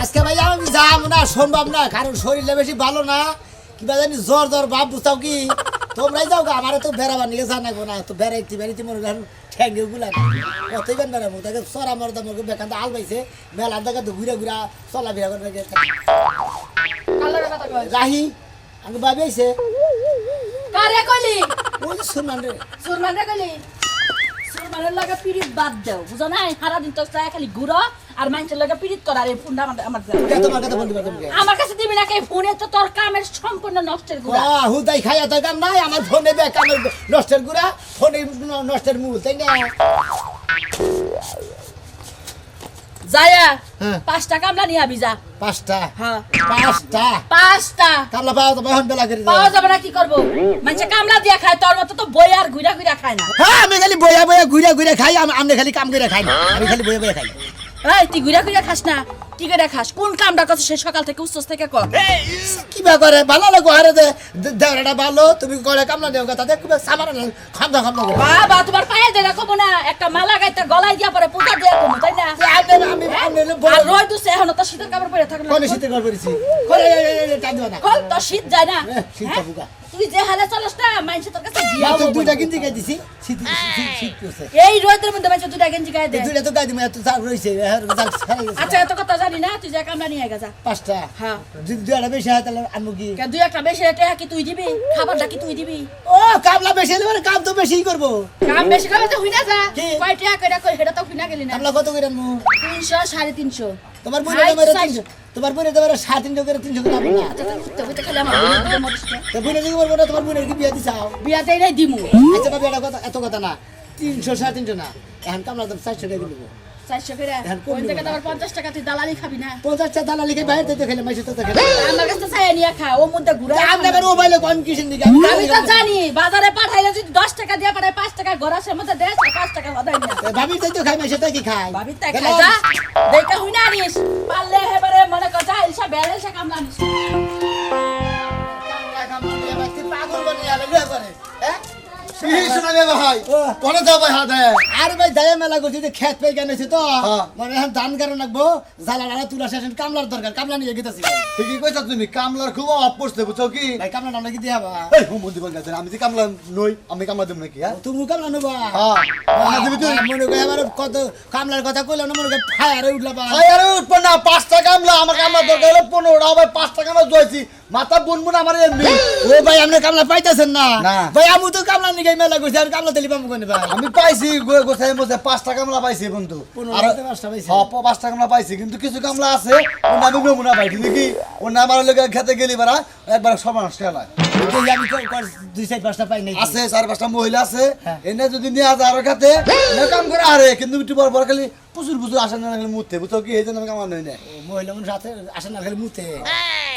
আজকে ভাই আমি যাবো না, সম্ভব না, কারণ শরীরটা বেশি ভালো না, কিবা জানি জ্বর জ্বর ভাব বুঝতাও কি তোমরাই যাও গা, আমার তো বেড়াবার নিয়ে জানাবো না, তো বেড়াইতে বেড়াইতে মনে করেন ঠ্যাঙ্গে গুলা কতই বেন বেড়াবো, তাকে সরা মরদা মরকে বেকান্ত আল পাইছে মেলার দেখা তো ঘুরে ঘুরা চলাফেরা করবে রাহি আমি ভাবি আইছে কারে কইলি ওই সুরমান রে সুরমান রে কইলি সুরমানের লাগা পিরিত বাদ দাও বুঝো না সারা দিন তো খালি ঘুরো আর মানুষের লাগা পিরিত করার এই ফোনটা আমার তোমার কথা বলতে পারতাম আমার কাছে দিবি না কে ফোনে তো তোর কামের সম্পূর্ণ নষ্টের গুড়া হুদাই খাইয়া তো কাম নাই, আমার ফোনে দেখ আমার নষ্টের গুড়া, ফোনে নষ্টের মূল, তাই না? যায়া হ্যাঁ। 5টা কামলা নিয়ে আবি যা 5টা হ্যাঁ 5টা 5টা কামলা পাওয়া তো এখন বেলা করে পাওয়া যাবে না কি করবো মানুষে কামলা দিয়া খায় তোর মতো তো বই আর ঘুরা ঘুরা খায় না হ্যাঁ আমি খালি বইয়া বইয়া ঘুরে ঘুরে খাই, আমি খালি কাম করে খাই না, আমি খালি বইয়া বইয়া খাই। এই তুই ঘুরা ঘুরা খাস না কি করে খাস কোন কামটা করছিস সে সকাল থেকে উচ্চস থেকে কর কিবা করে ভালো লাগো আরে দেওয়াটা ভালো, তুমি করে কামলা দেও তাতে কিবা সামার খামদা খামদা করে বাবা তোমার পায়ে দে রাখো না একটা মালা গাইতে গলায় দিয়া পরে পূজা দিয়া কমু তাই না আমি আর রই দুসে এখন তো শীতের কাপড় পরে থাকলে কোন শীতে ঘর করেছি করে টাইম দিবা না কল তো শীত যায় না শীতটা হ্যাঁ? বুকা তুই যে হালে চলস না মানুষ তোর কাছে দিয়াও তো দুইটা কিনতে গাই দিছি শীত শীত করছে এই রোদের মধ্যে মানুষ দুটা গেঞ্জি গায়ে দে দুইটা তো গাই দিমু এত চাপ রইছে আচ্ছা এত কথা জানি না তুই যে কামলা নিয়ে গেছা 5টা হ্যাঁ দুইটা বেশি হয় তাহলে আনবো কি কেন দুই একটা বেশি রেটে কি তুই দিবি খাবারটা কি তুই দিবি ও কামলা বেশি হলে মানে কাম তো বেশিই করবো। কাম বেশি করে তো হুইনা যা কি? কয় টাকা কইরা কই হেটা তো হুইনা গেলি না কামলা কত করে আনবো? 300 350 তোমার বোনের মেরে 300, তোমার বোনের তোমার 350 করে 300 করে আনবো না। আচ্ছা তুই বুঝতে খালি আমার বোনের দিকে মরিস না। তো বোনের দিকে বলবো না, তোমার বোনের কি বিয়ে দিছাও? বিয়া দেই নাই দিমু আচ্ছা বাবা এটা কথা এত কথা না, 300 350 না, এখন কামলা দাম 400 টাকা দেবো। 400 করে এখন কম ওই দিবো জায়গায় না। আবার 50 টাকা তুই দালালি খাবি না 50 টাকা দালা লিখে বাইরে তো খেলে মাইছে তো খেলে আমার কাছে চাই নিয়ে খা ও মধ্যে ঘুরে আমরা বের মোবাইলে কনফিউশন দিকে আমি তো জানি বাজারে পাঠাইলে যদি 10 টাকা দিয়া পাঠাই 5 টাকা গরাসের মধ্যে দেশ 5 টাকা হদাই না ভাবি তাই তো খাই মাইছে তাই কি খাই ভাবি তাই খাই যা দেখা হুইনা আনিস পারলে এবারে মনে কর যা ইলসা বেরেলসা কামলা আনিস পাগল বনে যাবে লয়ে করে হ্যাঁ কি শোনাবে ভাই কোনে দাও ভাই হাতে আরে ভাই দায়া মেলা করছি যে খেত পেয়ে গেছে তো হ্যাঁ। মানে এখন ধান কারণ রাখবো জালা তুলা শেষ কামলার দরকার, কামলা নিয়ে গেতেছি ঠিকই কইছ তুমি কামলার খুব অভাব পড়ছে বুঝছো কি ভাই কামলা নাম নাকি দিয়া বা এই হুম বন্ধু বল আমি যে কামলা নই আমি কামলা দেব নাকি হ্যাঁ তুমি কামলা নেবা হ্যাঁ কামলা দিবি তুই মনে করে এবার কত কামলার কথা কইলাম না, মনে করে ফায়ারে উঠলা বা ভাই আরে উঠবো না 5টা কামলা আমার কামলা দরকার হলো 15টা ভাই 5টা কামলা জয়েছি মাথা বুনবুন আমার এমনি ও ভাই আপনি কামলা পাইতেছেন না না। ভাই আমি তো কামলা নিয়ে মেলা করছি আর কামলা তেলি পাবো কোনে ভাই আমি পাইছি গোছাই মোছে 5টা কামলা পাইছি বন্ধু আর 5টা পাইছে হ্যাঁ 5টা কামলা পাইছি কিন্তু কিছু কামলা আছে ওনা আমি নমুনা পাই ঠিক কি ওনা আমার লোকে খেতে গেলি বারা একবার সর্বনাশ খেলা আমি দুই সাইড 5টা পাই নাই আছে 4-5টা মহিলা আছে হ্যাঁ। এনে যদি নিয়ে আসে আরো খাতে এনে কাম করে আরে কিন্তু একটু বড় বড় খালি প্রচুর আসে না খালি মুতে বুঝছো কি এই জন্য আমি কামান নই না মহিলা মানুষ সাথে আসে না খালি মুতে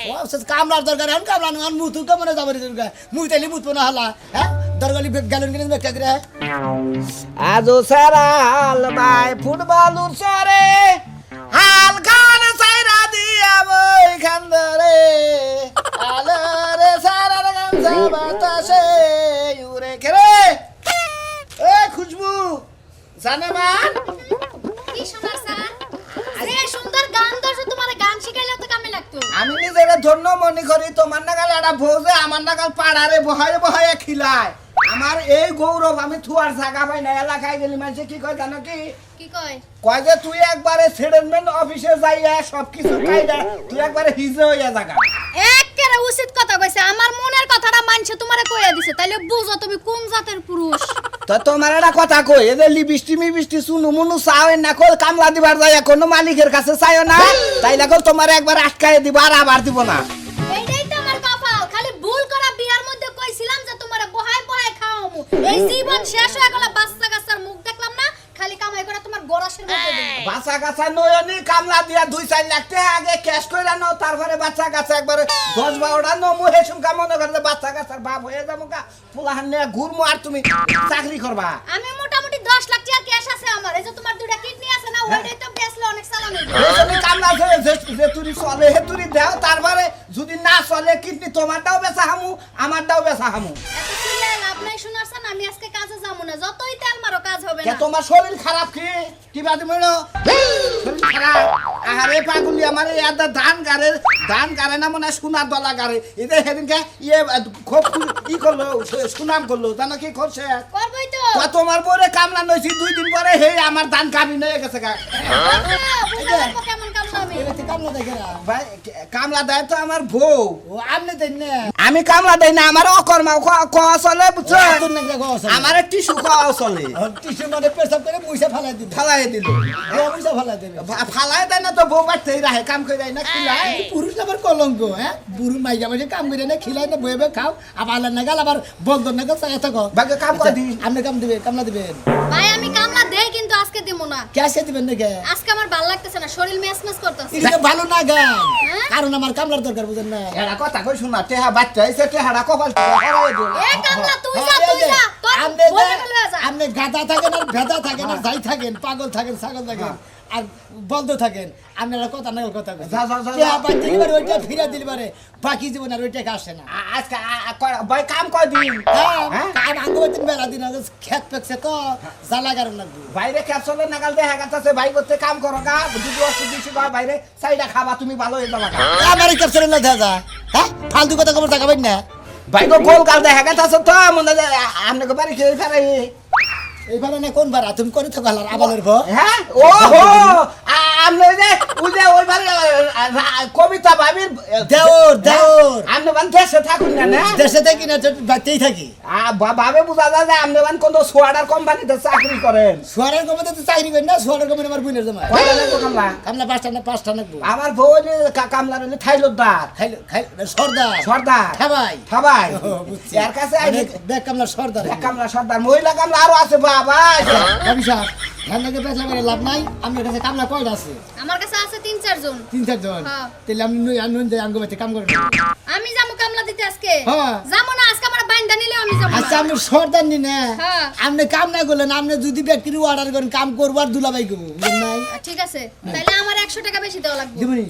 ও কামলার দরকার এখন কামলা না মুতু কেমন যাবে দরকার মুতেলি মুতবো না হলা হ্যাঁ দরকারি গেলেন কিনে ব্যাখ্যা করে আজো সারাল বাই ফুটবল উৎসরে হাল খান সাইরা দিয়া বই খান্দরে আলরে সারার গামছা বাতাসে উড়ে খেরে এ খুশবু জানেমান কি সুন্দর স্যার যে সুন্দর গান দর্শ তোমার গান শিখাইলে তো কামে লাগতো আমি নিজের ধন্য মনে করি তোমার নাগাল একটা ভোজে আমার নাগাল পাড়ারে বহায় বহায় খিলায় আমার এই গৌরব আমি থুয়ার জায়গা পাই না এলাকায় গেলি মানুষে কি কয় জানো কি কি কয় কয় যে তুই একবারে সেটেলমেন্ট অফিসে যাইয়া সবকিছু কাইদা তুই একবারে হিজে হইয়া জায়গা একেবারে উচিত কথা কইছে আমার মনের কথাটা মানছে তোমারে কইয়া দিছে তাইলে বুঝো তুমি কোন জাতের পুরুষ তো তোমার একটা কথা কই এদের লিবিষ্টি মিবিষ্টি শুনু মুনু চাও না কল কামলা দিবার যায় কোনো মালিকের কাছে চাইও না তাই লাগল তোমার একবার আটকায় দিব আর আবার দিব না এইটাই তো আমার কপাল খালি ভুল করা বিয়ার মধ্যে কইছিলাম যে তোমারে বহায় বহায় খাওয়ামু এই জীবন শেষ হয়ে গেল বাচ্চা কাচ্চার মুখ দেখলাম না খালি কামাই করে তোমার গরাসের মধ্যে দেব বাচ্চা কাচ্চা নয়নি কামলা দিয়া 2-4 লাখ টাকা আগে ক্যাশ কইরা নাও তারপরে বাচ্চা কাচ্চা একবারে 10-12টা নমু হেসুম কা মনে করে বাচ্চা কাচ্চার বাপ হয়ে যাবো কা ফুলাহান নিয়ে ঘুরমু আর তুমি চাকরি করবা আমি মোটামুটি 10 লাখ টাকা ক্যাশ আছে আমার এই যে তোমার দুইটা কিডনি আছে না ওইটাই তো বেচলে অনেক চালান হইবে তুমি কামলা করে যে তুই চলে হে তুই দাও তারপরে যদি না চলে কিডনি তোমারটাও বেচা হামু আমারটাও বেচা হামু এত চিল্লায় লাভ নাই শোনাছেন আমি আজকে কাজে যাবো না যতই তেল মারো কাজ হবে হবে কে না তোমার শরীর খারাপ কি কিবা তুমি না শরীর খারাপ আরে পাগুলি আমার ইয়াদা ধান গারে না মনে হয় সোনার দলা গারে এদের সেদিনকে ইয়ে খুব ই করলো সুনাম করলো জানো কি করছে করবই তো তা তোমার পরে কামলা নইছি 2 দিন পরে হে আমার ধান কামি নিয়ে গেছে গা বুঝা লাগবো কেমন কামলা আমি এবার কামলা দেখে না ভাই কামলা দেয় তো আমার বউ ও আমনে দেন না আমি কামলা দেই না আমার অকর্মা কোয়া চলে বুঝছো তোর নাকি গস আমার টিস্যু কোয়া চলে টিস্যু মানে পেশাব করে মুইসা ফালাই দিবে ফালাই দিল মুইসা ফালাই দিবে ফালাই দেয় না তো বউ বাড়তেই রাহে কাম করে দেয় না খিলাই পুরুষ আবার কলঙ্ক হ্যাঁ বুড়ো মাইকা মাঝে কাম করে না খিলাই না বয়ে খাও আবার আলার নাগাল আবার বন্ধন নাগাল চাই থাকো বাগে কাম করে দিন আপনি কাম দিবেন কামলা দিবেন ভাই আমি কামলা দেই কিন্তু আজকে দেব না ক্যাশে দিবেন নাকি আজকে আমার ভালো লাগতেছে না শরীর মেসমেস করতেছে এটা ভালো না গান হ্যাঁ? কারণ আমার কামলার দরকার বুঝেন না এরা কথা কই শোনা টেহা বাচ্চা এসে টেহারা কপাল হারাই দিল এ কামলা তুই যা তোর আপনি বলে গেল যা আপনি গাদা থাকেন আর ভেদা থাকেন আর যাই থাকেন পাগল থাকেন ছাগল থাকেন আর বন্ধ থাকেন আপনারা কথা না কথা যা, যা, যা, কে যা। আবার দিলিবারে ওইটা ফিরে দিলিবারে বাকি জীবন আর ওইটা আসে না আজকে ভাই কাম কয় দিন হ্যাঁ? কাম আঙ্গুতিন বেলা দিন আগে খেত পেকছে তো জ্বালা কারণ লাগবে বাইরে ক্যাপসুলে নাগাল দেখা গেছে ভাই করতে কাম করো গা দুটো অস্ত্র দিছি গা বাইরে সাইডা খাবা তুমি ভালো হয়ে যাবা গা। আমার ক্যাপচার না দেখা হ্যাঁ ফালতু কথা খবর থাকাবেন না ভাই গো গোল গাল দেখা গেছে তো মনে হয় আপনাকে বাড়ি খেয়ে ফেলে এইবারে না কোন বার তুমি করে থাকো আলার আবালের ভো হ্যাঁ ও হো আপনি যে ওই বাড়ি কবিতা ভাবির দেওর আপনি বান দেশে থাকুন না না দেশে থাকি না বাড়তেই থাকি ভাবে বুঝা যায় যে আপনি বান কোন সোয়াডার কোম্পানিতে চাকরি করেন সোয়ারের কমাতে তো চাকরি করি না সোয়ারের কমাতে আমার বোনের জমা কয়টা লাগবে কামলা কামলা পাঁচটা নাকবো আমার বউ যে কামলার হলে থাইলদার খাইলো সর্দার সর্দার খাবাই খাবাই ও, বুঝছি। এর কাছে দেখ কামলা সর্দার কামলা সর্দার মহিলা কামলা আরো আছে বাবা অভিশাপ হ্যাঁ নাকি পেছলা করে লাভ নাই আমার কাছে কামলা কয়টা আছে আমার কাছে আছে 3-4 জন 3-4 জন হ্যাঁ। তাহলে আমি আঙ্গ বাড়িতে কাম করে আমি যাবো কামলা দিতে আজকে হ্যাঁ। যাবো না আজকে আমার বাইন্দা নিলেও আমি যাবো আচ্ছা না আমি সর্দার নি না হ্যাঁ। আপনি কাম না করলেন আপনি যদি ব্যক্তির অর্ডার করেন কাম করবো আর দুলাভাই করবো বুঝলেন নাই ঠিক আছে তাহলে আমার 100 টাকা বেশি দেওয়া লাগবে দিবনি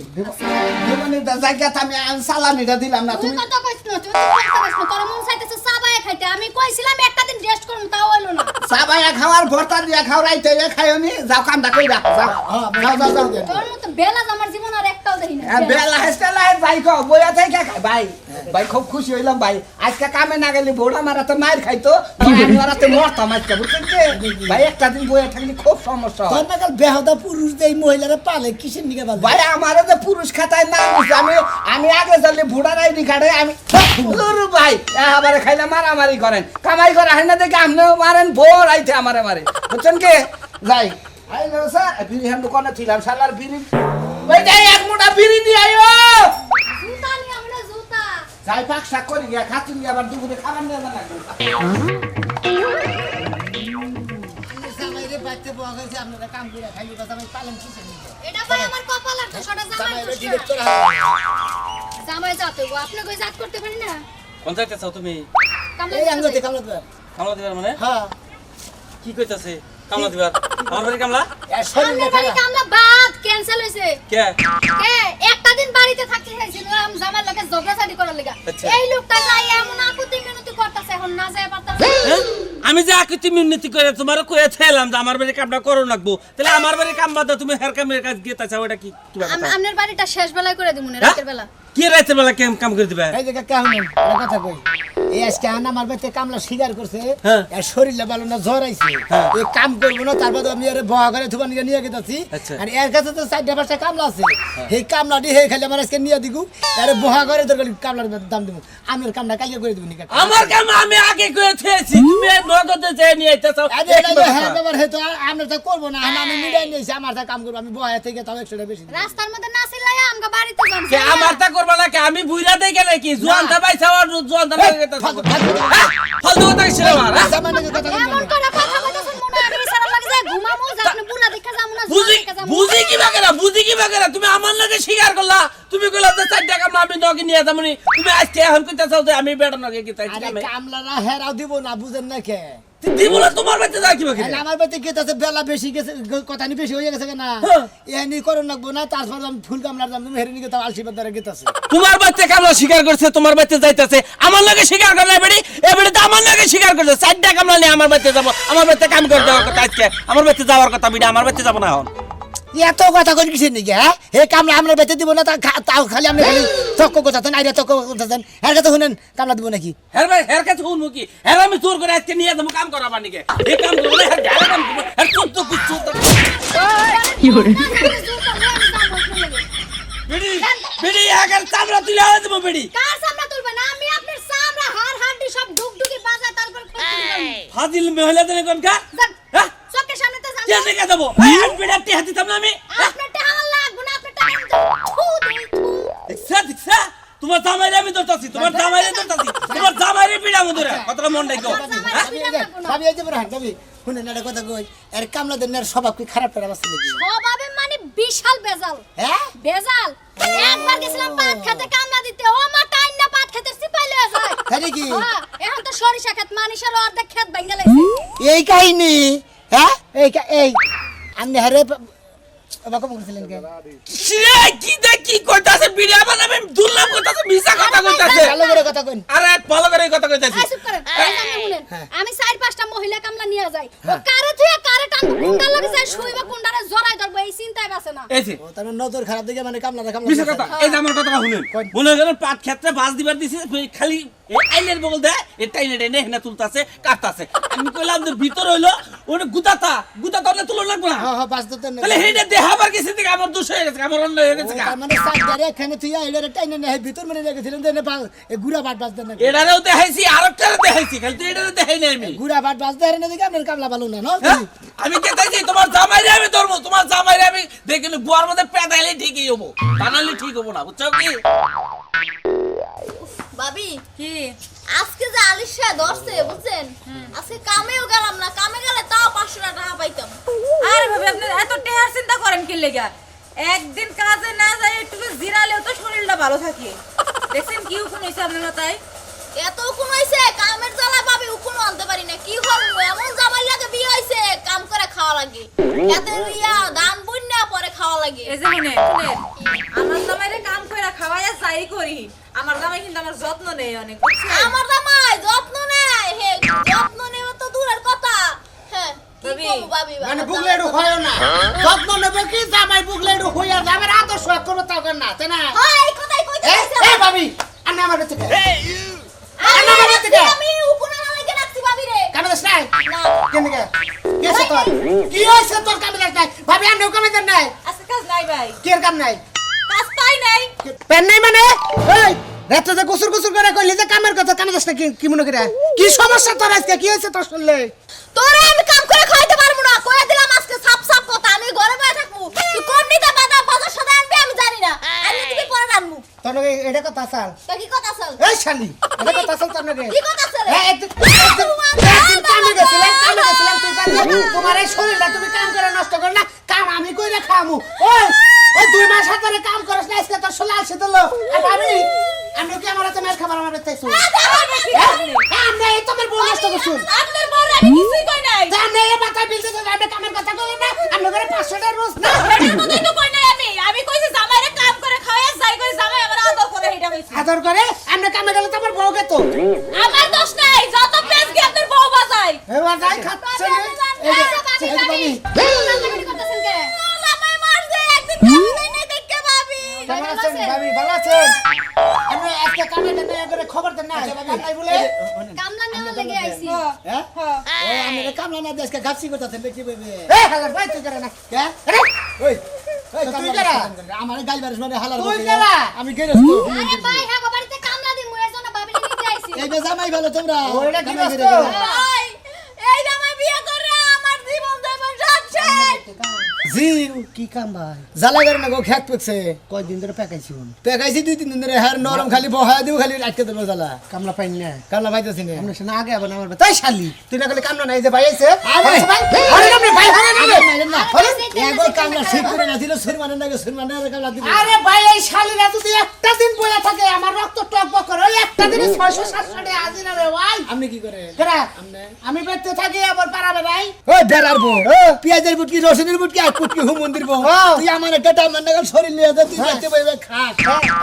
জায়গাতে আমি সালামিটা দিলাম না তুই তুমি কথা কইছ না তুই কথা কইছ না তোর মন চাইতেছে চা বায়ে খাইতে আমি কইছিলাম একটা দিন রেস্ট করব তাও হলো না সাবাইয়া খাওয়ার ভর্তা দিয়া খাওয়াইতে খাইওনি যাও কামটা কইরা যাও হ্যাঁ, যাও যাও যাও তোর মতো বেলাজ আমার জীবন আর একটাও দেখি না বেলা হেস্টেলা ভাই কো বইয়া থেকে ভাই ভাই খুব খুশি হইলাম ভাই আজকে কামে না গেলে ভোড়া মারাতে মার খাইতো আমি মারাতে মরতাম আজকে বুঝছেন কি ভাই একটা দিন বইয়া থাকলে খুব সমস্যা হয়। তোর নাকাল বেহদা পুরুষ যে এই মহিলারা পালে কিসের নিকে পালে ভাই আমারে যে পুরুষ খাতায় না আমি আগে জানলে ভোড়ার আইডি কার্ডে আমি ধুর ভাই আবার খাইলে মারামারি করেন কামাই করে হয় না দেখে আপনিও মারেন বোর আইতে আমারে মারে বুঝছেন কি যাই আইলো স্যার বিড়ি হাম দোকানে ছিলাম শালার বিড়ি ওই যাই এক মোটা বিড়ি দিয়ে আইও জুতা নি আমরা জুতা যাই পাক শাক করি গিয়া খাতুন গিয়া আবার দুপুরে খাবার নিয়ে লাগবে জামাইরে বাচ্চা বয়া গেছে আপনারা কাম করে খাইলি কথা আমি পালেন কিসের নিকে এটা ভাই আমার কপাল আর দোষটা জামাই জামাইরে দোষ ডিরেক্টর জামাই যাতে গো আপনি কই জাত করতে পারি না কোন যাইতে চাও তুমি কামলা এই দিতে আঙ্গতে যাই। কামলা দিবা কামলা দিবার মানে হ্যাঁ কি কইতাছে কামলা দিবার আমার বাড়ি কামলা এ শরীর আপনার দেখা বাড়ি কামলা বাদ ক্যান্সেল হইছে কে কে একটা দিন বাড়িতে থাকতে চাইছিলাম জামার লগে ঝগড়াঝাটি করার লাগা আচ্ছা। এই লোকটা যাই এমন আকুতি মিনতি করতেছে এখন না যায় পারতাছে হ্যাঁ? আমি যে আকৃতি মিনতি করে তোমার কয়ে থেলাম যে আমার বাড়ি কামটা করো নাকবো তাহলে আমার বাড়ি কাম বাদ দাও, তুমি হের কামের কাজ গিয়ে তাছাড়া ওটা কি কি ব্যাপার? আপনার বাড়িটা শেষ বেলায় করে দিমু না হ্যাঁ? রাতের বেলা কি রাতের বেলা কেম কাম করে দিবে এই জায়গা কেমন কথা কই এই আজকে আনা আমার বাড়িতে কামলা স্বীকার করছে হ্যাঁ। এর শরীরে ভালো না জ্বর আইছে এই কাম করবো না তারপর আমি আরে বহা করে থুবা নিয়ে গেছি আচ্ছা। আর এর কাছে তো 4-5টা কামলা আছে এই কামলা দিয়ে খালি আমার আজকে নিয়ে দিগু আরে বহা করে দরকার কামলার দাম দিব আমি ওর কামটা কালকে করে দিব নিকা আমার কাম আমি আগে করে থেছি তুমি নগদে যে নিয়ে আইতাছো আরে হ্যাঁ ব্যাপার হেতো আমরা তো করবো না আমি মিলাই নিয়েছি আমার তা কাম করবো আমি বহা থেকে তাও 100 টাকা বেশি দিব। রাস্তার মধ্যে না চিল্লাই আমগা বাড়িতে যান কে আমার তা করবা না কে আমি বুইরা দেই গেলে কি জোয়ান তা বাইছা আর জোয়ান তা লাগে তা ফালতু- ফালতু- ফালতু কথা ছিল আমার হ্যাঁ? সামান্য কথা কইবেন এমন না। করে কথা কইতাছেন মনে হয় আমি সারা লাগে যায় ঘুমামু যা আপনি বুলা দেখা যামু না বুঝি বুঝি কি বাগেরা বুঝি কি বাগেরা তুমি আমার লগে স্বীকার করলা তুমি কইলা যে 4 টাকা আমি নগে নিয়ে যামনি তুমি আজকে এখন কইতাছো যে আমি বেড়া নগে কি তাই আরে কামলারা হেরাও দিব না বুঝেন না কে দিব না তোমার বাড়িতে যা কি বাকি তাহলে আমার বাড়িতে গেতাছে বেলা বেশি গেছে কথা নি বেশি হয়ে গেছে না হ্যাঁ। এনি করুন লাগবো না তারপর আমি ফুল কামলার দাম তুমি হেরে নিয়ে গেতাম আলসিবার দ্বারা গেতাছে তোমার বাড়িতে কামলা স্বীকার করছে তোমার বাড়িতে যাইতেছে আমার লাগে স্বীকার করে না বেড়ি এ বেড়ি তো আমার লাগে স্বীকার করছে 4টা কামলা নিয়ে আমার বাড়িতে যাবো আমার বাড়িতে কাম করে দেওয়ার কথা আজকে আমার বাড়িতে যাওয়ার কথা বিড়া আমার বাড়িতে যাবো না এখন এত কথা কই কিসের নাকি হ্যাঁ হে কামলা আমরা বেঁচে দিব না তাও খালি আপনি খালি চক্ক কথাছেন আইরা চক্ক কথাছেন এর কথা শুনেন কামলা দিব নাকি হের ভাই হের কাছে শুনবো কি হের আমি তোর করে আজকে নিয়ে যাবো কাম করাবার নাকি এই কাম করবো না হের ঘরে কাম করবো হের চোদ্দ কুচ্ছু বেড়ি বেড়ি একার চামড়া তুলে আনে দেবো বেড়ি কার সামনে তুলবে না আমি আপনার সামনে হাড় হাড়ি সব ডুগডুগি বাজা তারপর ফাজিল মহিলা দেনে কোন কা হ্যাঁ চোখের সামনে তো কে দেখে দেবো এই আট বেড়া টি হাতি থাম না আমি আপনার টাকা লাগবে না আপনার টাকা থু দেই থু দেখছা দেখছা তোমার জামাইরে আমি ধরতাছি তোমার জামাইরে ধরতাছি তোমার জামাইরে পিড়া মধুরে কতটা মন ডাইকো ভাবি এই যে বড় হান ভাবি শুনেন একটা কথা কই এর কামলা দেনের স্বভাব কি খারাপ খারাপ আছে নাকি স্বভাবে মানে বিশাল বেজাল হ্যাঁ বেজাল একবার গেছিলাম পাট খেতে কামলা দিতে ও মা টাইম না পাট খেতে সিপাই লয়ে যায় তাই নাকি হ্যাঁ এখন তো সরিষা ক্ষেত মানুষের অর্ধেক ক্ষেত ভেঙে লাইছে এই কাহিনী হ্যাঁ এই আপনি হারে বাবা বলছিলেন কে রে কি দেখ কি কইতাছে পিড়া বানাবে দুর্লভ কইতাছে মিছা কথা কইতাছে ভালো করে কথা কইন আরে ভালো করে কথা কইতাছি এই চুপ করেন এই জানে শুনেন আমি 4-5টা মহিলা কামলা নিয়ে যাই ও কারে থুয়া কারে টানবো কোনটা লাগে যায় শুইবা কোনটারে জড়াই ধরবো এই চিন্তায় বাসে না এই যে ও তার নজর খারাপ দিকে মানে কামলা মিছা কথা এই যে আমার কথা শুনেন মনে হয় পাট ক্ষেত্রে বাস দিবার দিছি খালি এই আইলের বগল দে এই টাইনে টাইনে হেনা তুলতাছে কাটতাছে আমি কইলাম যে ভিতর হইলো ওটা গুতাতা গুতাতা তুলো লাগবে না হ্যাঁ বাস দিতে না তাহলে হেডে দেহাবার কিছু থেকে আমার দোষ হয়ে গেছে আমার অন্য হয়ে গেছে গা। তার মানে সাত গারে এখানে তুই আইলে টাইনে না ভিতর মানে রেখেছিলেন দেনে গুড়া বাট বাস দেন না এটারেও দেখাইছি আরেকটারে দেখাইছি খালি তো এটারে দেখাই নাই আমি গুড়া বাট বাস দেন না দিকে আপনার কামলা ভালো না হ্যাঁ? আমি কে চাইছি তোমার জামাইরে আমি ধরবো তোমার জামাইরে আমি দেখিনি বুয়ার মধ্যে পেদাইলে ঠিকই হবো বানালে ঠিক হবো না বুঝছো কি ভাবি কি আজকে যে আলিশা ধরছে বুঝছেন আজকে কামেও গেলাম না কামে গেলে তাও 500 টাকা পাইতাম আরে ভাবে আপনি এত টেহার চিন্তা করেন কি লেগা একদিন কাজে না যায় একটু জিরালেও তো শরীরটা ভালো থাকে দেখছেন কি উকুন হইছে আপনার মাথায় এত কোন হইছে কামের জ্বালা ভাবি উকুন আনতে পারি না কি করব এমন জামাই লাগে বিয়ে হইছে কাম করে খাওয়া লাগে এত ইয়া দান বুন্না পরে খাওয়া লাগে এই যে শুনেন আমার জামাইরে কাম কইরা খাওয়াইয়া যাই করি আমার জামাই কিন্তু আমার যত্ন নেই অনেক বুঝছেন? আমার জামাই যত্ন নেয় হে যত্ন নেওয়া তো দূরের কথা হ্যাঁ কি ভাবি, করব ভাবি মানে বুগলে একটু হয় না যত্ন নেবে কি জামাই বুগলে একটু হইয়া যাবে আদর্শ করবো তাও কেন না তাই না হ্যাঁ এই কথাই কইতে এ ভাবি আমি আমার কাছে আমি আমার বাড়ি থেকে। আমি উকুন আনা লাগে রাখছি ভাবি রে কামে দাস নাই না কেন কে কি হইছে তোর কি হইছে তোর কামে দাস নাই ভাবি আমি কামে দাস নাই আজকে কাজ নাই ভাই কি এর কাম নাই কাজ পাই নাই পেন নাই মানে এই রাতে যে গুসুর গুসুর করে কইলি যে কামের কথা কামে দাস না কি মনে করে কি সমস্যা তোর আজকে কি হইছে তোর শুনলে তোরে আমি কাম করে খাইতে পারবো না কইয়া দিলাম আজকে সাপ সাপ কথা আমি ঘরে বসে থাকবো তুই কোন নিতে বাজার সাথে আনবি আমি জানি না আমি তুমি পরে আনবো তোর লগে এটা কথা চাল তো কি কথা চল এই শালি এটা কথা চাল তোর লগে কি কথা চল হ্যাঁ একদিন কামে গেছিলাম তুই পারবি তোমার এই শরীরটা তুমি কাম করে নষ্ট কর না কাম আমি কইরা খামু ওই ওই 2 মাস ধরে কাম করছ না আজকে তোর শোলা আসে দিল আর আমি কি আমার হাতে মার খাবার আমার তাইছো আমরা এই তোমার বউ নষ্ট করছো আপনার বড় আমি কিছুই কই নাই আমরা এই মাথা বিলতে তো আমরা কামের কথা কই না আমরা করে 500 টাকা রোজ না এটার কথাই তো কই নাই আমি কইছি জামাইরে কাম করে খাওয়াইয়া যাই করি জামাই আমার আদর করে এটা কইছি আদর করে আমরা কামে গেলে তোমার বউকে তো আমার দোষ নাই যত পেজ কি আপনার বউ বাজায় এবার যাই খাচ্ছে এই যে ভাবি করতেছেন কে জামাই মার দে একদিন কাম নাই দেখকে ভাবি কেমন আছেন ভাবি ভালো আছেন আমি আজকে কামে না করে খবর দেন না ভাবি বলে কামলা নেওয়া লাগে আইছি হ্যাঁ ওই আমি কামলা না দেশকে ঘাপসি করতেছেন দেখি বেবে এই হালার ভাই তুই করে না কে আরে ওই তুই কারা? আমার গাল বারিশ মানে হালার তুই বকে। কারা? আমি গেরেছ তো আরে ভাই হ্যাঁ বাড়িতে কামলা দিমু এজন্য ভাবি নিতে আইছি এই বে জামাই ভালো তোমরা ওইটা কি জামাই ব্যস্ত? গেরে গেলে। ভাই এই জামাই বিয়ে করে আমার জীবন দেব সব শেষ জি কি কাম ভাই জ্বালা করে না গো খেত পেকছে কয়দিন ধরে পেকাইছুন পেকাইছি 2-3 দিন ধরে হার নরম খালি বহায় দিও খালি আটকে দেবো জ্বালা কামলা পাইন না কামলা পাইতেছি না আমরা শোনা আগে আবার আমার তাই শালি তুই না খালি কামলা নাই যে ভাই আইছে আরে ভাই আরে কামলা ভাই আরে না একবার কামলা ঠিক করে না দিল সুরমানের নাকি সুরমানের কামলা দিবে আরে ভাই এই শালিরা যদি একটা দিন বইয়া থাকে আমার রক্ত টকবক করে ওই একটা দিনে 600-700 টাকা হাজিরা রে ভাই আপনি কি করে কেরা আমনে আমি বেঁচে থাকি আবার পারাবে ভাই ওই বেড়ার বউ পেঁয়াজের বুটকি রসুনের বুটকি আর কুটকি হুমন্দির বউ তুই আমার একটা টাইম না শরীর নিয়ে যা তুই দেখতে পাইবে খা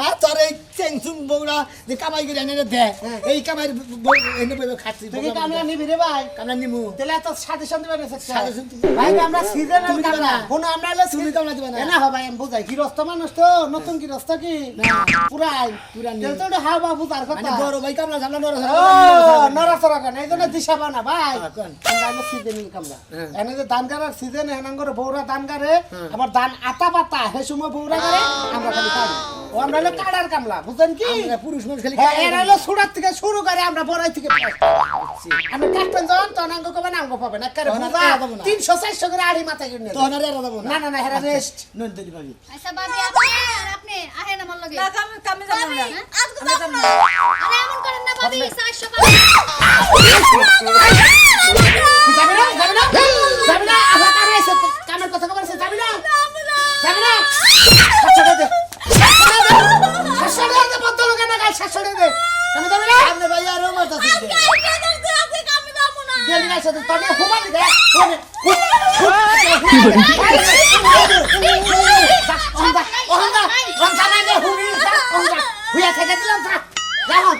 আর তোর এই চেংসুং বউরা যে কামাই করে এনে দে এই কামাই এনে পাইবে খাচ্ছি তুই কি কামলা নিবি রে ভাই কামলা নিমু তাহলে এত সাথে শান্তি পাবে সাথে শান্তি। ভাই আমরা সিজনাল তুমি দিবা কামলা না? কোন আমরা হলো তুমি কামলা দিবা না? না ভাই আমি বুঝাই কি রস্তা মানুষ তো নতুন কি রস্তা কি পুরাই পুরানি। তেল তো হাওয়া বা বুঝার কথা মানে বড় ভাই কামলা ঝামলা নরস ও নরাসরা কেন এই জন্য দিশা বানা ভাই হ্যাঁ, কোন? আমরা হলো সিজনাল কামলা হ্যাঁ। এনে যে ধান গাড়ার সিজন এনাং করে বৌরা ধান গাড়ে আবার ধান আতা পাতা হে সময় বৌরা গাড়ে আমরা খালি কাড়ি ও আমরা হলো কাড়ার কামলা বুঝেন কি আমরা পুরুষ মানুষ খালি হ্যাঁ এরা হলো সুরাত থেকে শুরু করে আমরা বড়াই থেকে আমি কাটবেন যখন তখন আঙ্গ কবেন আঙ্গ পাবেন একেবারে তখন আর বুঝা এরা দেবো না। 300-400 করে আড়ি মাথায় কিনে তো না রে দেবো না না না হেরা রেস্ট নুন দিদি ভাবি আচ্ছা ভাবি আপনি আহেন আমার লগে না কামে যাব না হ্যাঁ? আজকে যাব না আরে এমন করেন না ভাবি 400 যাবে না যাবে না যাবে না আবার কামে এসে কামের কথা কবার এসে যাবে না যাবে না শাশুড়ি দে শাশুড়ি দে বদ্ধ লোকে না গাল শাশুড়ি দে কেন যাবে না আপনি ভাই আর মাথা দিতে গেলি না সাথে তবে হুমানি দে হুমে ওহন্দা ওহন্দা ওহন্দা না দে হুমি ওহন্দা হুইয়া থেকে দিলাম যা যাও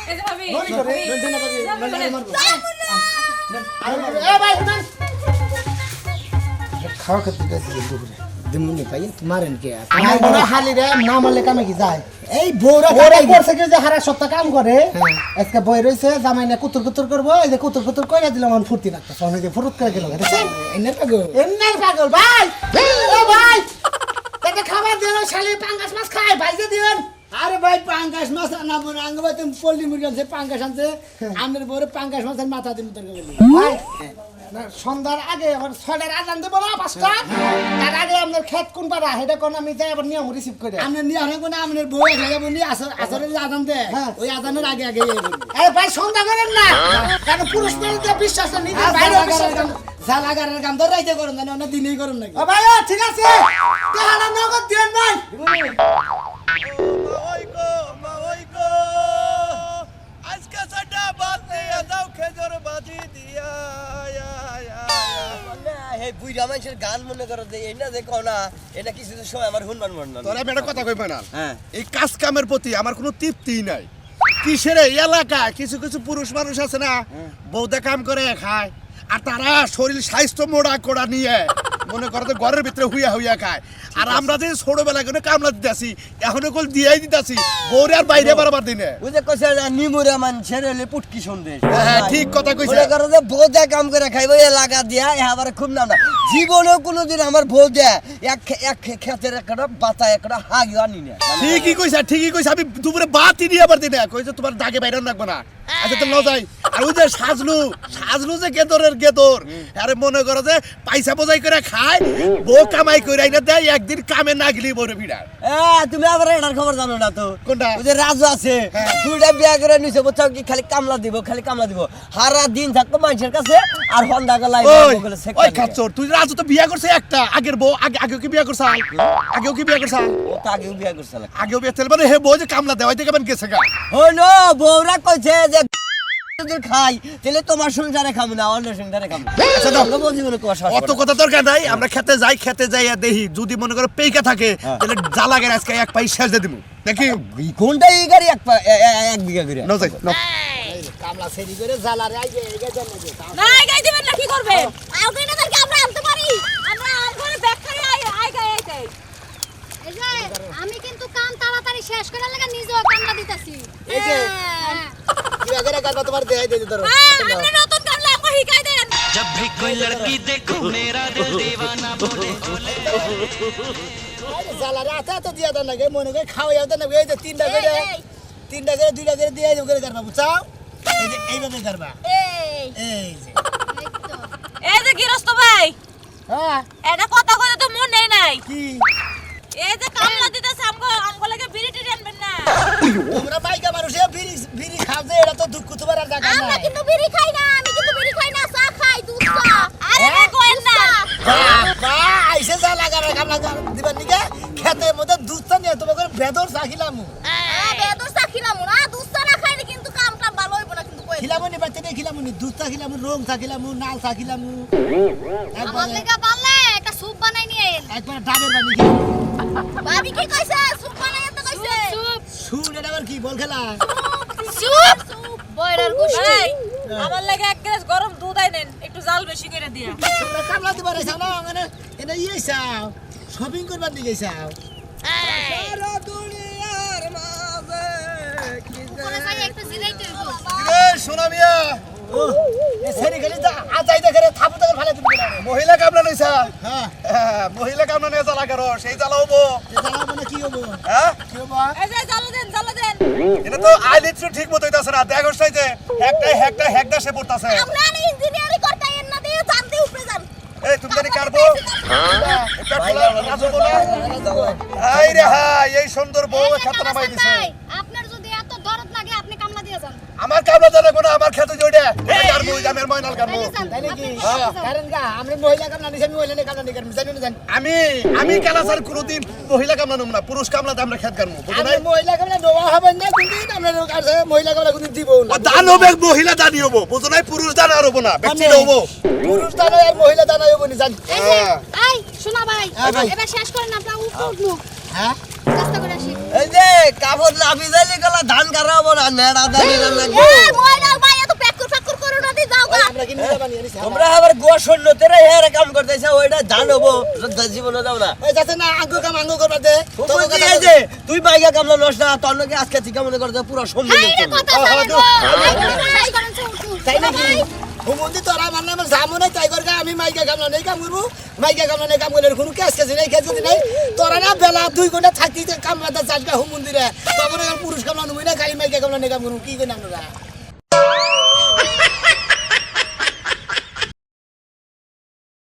এই যে ভাবি ননি করে নুন দিনা ভাবি ননি মারবো এ ভাই শুনুন খাওয়া খেতে দিতে দিমুনি ভাই তোমারেন কে আমার মনে হালি রে না মারলে কামে কি যায় এই বউরা ওরে খাই পড়ছে কি যে হারা সপ্তাহ কাম করে আজকে বই রইছে জামাই না কুতুর কুতুর করবো এই যে কুতুর কুতুর কইরা দিলাম আমার ফুর্তি লাগতো ফোনে যে ফুরুত করে গেল দেখছেন এনে পাগো এন্নাই পাগল ভাই ও ভাই এটা খাবার দিন শালি পাঙ্গাস মাছ খায় ভাইজে দিন আরে ভাই পাঙ্গাস মাছ না মনে আঙ্গ ভাই তুমি পল্লি মুরগি আনছে পাঙ্গাস আনছে আমের বউরে পাঙ্গাস মাছের মাথা দিন তোর বলি ভাই না সন্ধ্যার আগে আমার 6টার আজান দেব না 5টা তার আগে আপনার খেত কোন পারা এটা কোন আমি যাই আবার নিয়ম রিসিভ করে আমনে নিয়ে অনেক কোন আমনের বউ এক জায়গা বলি আসরের যে আদান দে হ্যাঁ। ওই আদানের আগে আগে এই বলি এই ভাই সন্ধ্যা করেন না কারণ পুরুষ মানুষদের বিশ্বাস না নিজের বাইরে বিশ্বাস না জালাগারের কাম তো রাইতে করুন জানি অন্য দিনেই করুন নাকি ও ভাই ও ঠিক আছে টাকা নগদ দেন ভাই এই বুইরা মানুষের গান মনে করো যে এই না দেখো না এটা কিছু সময় আমার হুনমান মন না তোরা আমি একটা কথা কইবে না হ্যাঁ এই কাজ কামের প্রতি আমার কোনো তৃপ্তিই নাই কিসের এই এলাকায় কিছু কিছু পুরুষ মানুষ আছে না বৌদা কাম করে খায় আর তারা শরীর স্বাস্থ্য মোড়া কোড়া নিয়ে মনে করো তো ঘরের ভিতরে হুইয়া হুইয়া খায় আর আমরা যে ছোটবেলা করে কামলা দিতেছি এখনো কল দিয়েই দিতেছি বৌরে আর বাইরে বারবার দিনে ওই যে কইছে না নিমুরা মানুষের হলে পুটকি সন্দেশ হ্যাঁ, ঠিক কথা কইছে। মনে করো যে বৌদা কাম করে খাইবো এ লাগা দিয়া এ আবার খুব নাম না জীবনেও কোনোদিন আমার বৌদা এক ক্ষেতের একটা বাতা একটা হাগিও আনি না ঠিকই কইছে আমি দুপুরে বাতি দিয়ে আবার দিনে কইছে তোমার দাগে বাইরে রাখবো না আচ্ছা তো লজাই আর ওই যে সাজলু যে গেদরের গেদর আরে মনে করো যে পয়সা বোঝাই করে খায় বউ কামাই করে আইনা দেয় একদিন কামে না গেলি বড় বিড়াল তুমি আবার এটার খবর জানো না তো কোনটা? ওই যে রাজু আছে দুইটা বিয়া করে নিছে বুঝছো কি খালি কামলা দিব সারা দিন থাকতো মানুষের কাছে আর হন্দা গলাই ওই খাচ্চর তুই রাজু তো বিয়া করছে একটা আগের বউ আগেও কি বিয়া করছাল ও তো আগেও বিয়া করছিল আগেও বিয়া চলে মানে হে বউ যে কামলা দেওয়াই থেকে মানে গেছে গা হইলো বউরা কইছে যে যদি খাই তাহলে তোমার সংসারে খাবো না অন্য সংসারে খাবো আচ্ছা দাও। জীবনে কুয়াশা অত কথা দরকার নাই আমরা খেতে যাই আর দেখি যদি মনে করো পেইকা থাকে তাহলে জ্বালা গেলে আজকে এক পাই শেষ দিয়ে দিব দেখি কোনটা এই গাড়ি এক বিঘা করে নাও যাই নাও। কামলা সেরি করে জালারে আই যে এই গেছে না আই গাই দিবেন না কি করবেন আগে না তাকে আমরা আনতে পারি আমরা আর করে ব্যাক করে আই গাই আইতে এই যে আমি কিন্তু কাম তাড়াতাড়ি শেষ করার লাগা নিজেও কামলা দিতাছি এই যে হ্যাঁ। কি আগে কাটা তোমার দেখাই দিতে ধরো আমরা নতুন কামলা আমগো শিখাই দেন जब भी कोई लड़की देखो मेरा दिल दीवाना बोले আরে জালারে আতা তো দিয়া দেন নাকি মনে করে খাওয়াইও দেন নাকি এই যে তিনটা করে দুইটা করে দিয়ে এই করে করবা বুঝাও এই যে এইভাবে করবা এই এই যে এই তো কি রস্ত ভাই হ্যাঁ এটা কথা কইতে তো মন নেই নাই কি এই যে কামলা দিতেছে আমগো লাগে বিড়ি টিড়ি আনবেন না তোমরা বাইকা মানুষে বিড়ি খাও যে এটা তো দুঃখ তোমার আর জায়গা আমরা নাই কিন্তু বিড়ি খাই না, আমি কিন্তু বিড়ি খাই না, চা খাই, দুধ চা। আরে না কইন না বাবা আইসে যা লাগার কামলা দিবার নিকে খেতের মধ্যে দুধ তা নিয়ে তোমাকে বেদর চা খিলাম বেদর চা খিলাম না, দুধ চা না খাইলে কিন্তু কামটা ভালো হইব না কিন্তু কই। খিলামনি বাড়তে খিলামনি দুধ চা খিলাম রং চা খিলাম নাল চা খিলাম আমার লেগা পারলে একটা স্যুপ বানাই নিয়ে আইন। একবার ডাবের বানি খেলাম ভাবি কি কইছে? স্যুপ বানাই তো কইছে। শুন এটা আবার কি বল খেলা স্যুপ বয়রার গোষ্ঠী। ভাই আমার লাগে এক গ্লাস গরম দুধ আইনেন একটু জাল বেশি করে দিয়া তোমরা কামলা দিবার আইসাও না মানে এটা ইয়ে চাও শপিং করবার দিকে চাও কোনে যাই একটু জিরাইতে হইব। রে সোনা মিয়া ও এ সেরি গেলি যা আজাই দেখে থাপু দেখে ফালে তুমি না মহিলা কামলা নইছা হ্যাঁ মহিলা কামলা নিয়ে জ্বালা করো সেই জ্বালা হবো এটা মানে কি হবো হ্যাঁ কি হবো এই যে জাল দেন এটা তো আইলিট্রি ঠিক মতো হইতাছে না দেখো সেই যে একটা সে পড়তাছে আমরা না ইঞ্জিনিয়ারিং করতে এর না দিয়ে জানতে উপরে যান। এই তুমি জানি কারবো এটা খোলা রাজু বলা আই রে হাই এই সুন্দর বউ খেতে নামাই দিছে ভাই, আপনার যদি এত দরদ লাগে আপনি কামলা দিয়ে যান। আমার কামলা জানে কোন আমার খেতে জড়ে কারবো জামের ময়নাল কারবো তাইলে যান, তাই নাকি আপনি কামলা দিয়ে যান। কারণ গা আমরা মহিলা কামলা নিছি আমি মহিলা কামলা নিছি জানি না জানি আমি কেলা স্যার কোনদিন মহিলা কামলা নম না পুরুষ কামলাতে আমরা খেত কারবো বুঝো আমি নাই মহিলা কামলা নেওয়া হবে না কোনদিন আমরা কাছে মহিলা কামলা কোনদিন দিব না দান হবে মহিলা দানি হবো বুঝো নাই পুরুষ দান আর হবো না ব্যক্তি হবো পুরুষ দানা আর মহিলা দানা হবো না জানি এই যে, এই, শোনা ভাই, হ্যাঁ, ভাই। এবার শেষ করেন আমরা উঠবো। হ্যাঁ চেষ্টা করে আসি। এই যে কাপড় লাভি যাইলে গলা ধান কারাবো না নেড়া দানি লাগবে এই, ময়নাল ভাই, এত প্যাকুর করো না, দিয়ে যাও গা। আমরা কি নিজে বানিয়ে নিছি তোমরা আবার গোসল নতেরা হেরে কাম করতেছ ওইটা ধান হবো জীবনে যাও না এই যাতে না আঙ্গু কাম আঙ্গু করবা দে তুই কি এই যে তুই বাইগা কামলা নষ্ট না তোর নাকি আজকে থেকে মনে করতে পুরো সম্মান হাই রে, কথা জানেন গো। শেষ করেন, উঠু। তাই নাকি হুমন্দি তোরা মানে আমার জামু নাই তাই করে আমি মাইকা কামলা নেই কাম করবো মাইকা কামলা নেই কাম করলে কোনো কেস কেসি নেই কেস কেসি নেই তোরা না বেলা 2 ঘন্টা থাকতে কামলাতে চাষগা হুমন্দিরে তখন পুরুষ কামলা নুই না খালি মাইকা কামলা নেই কাম করবো কি করে আমরা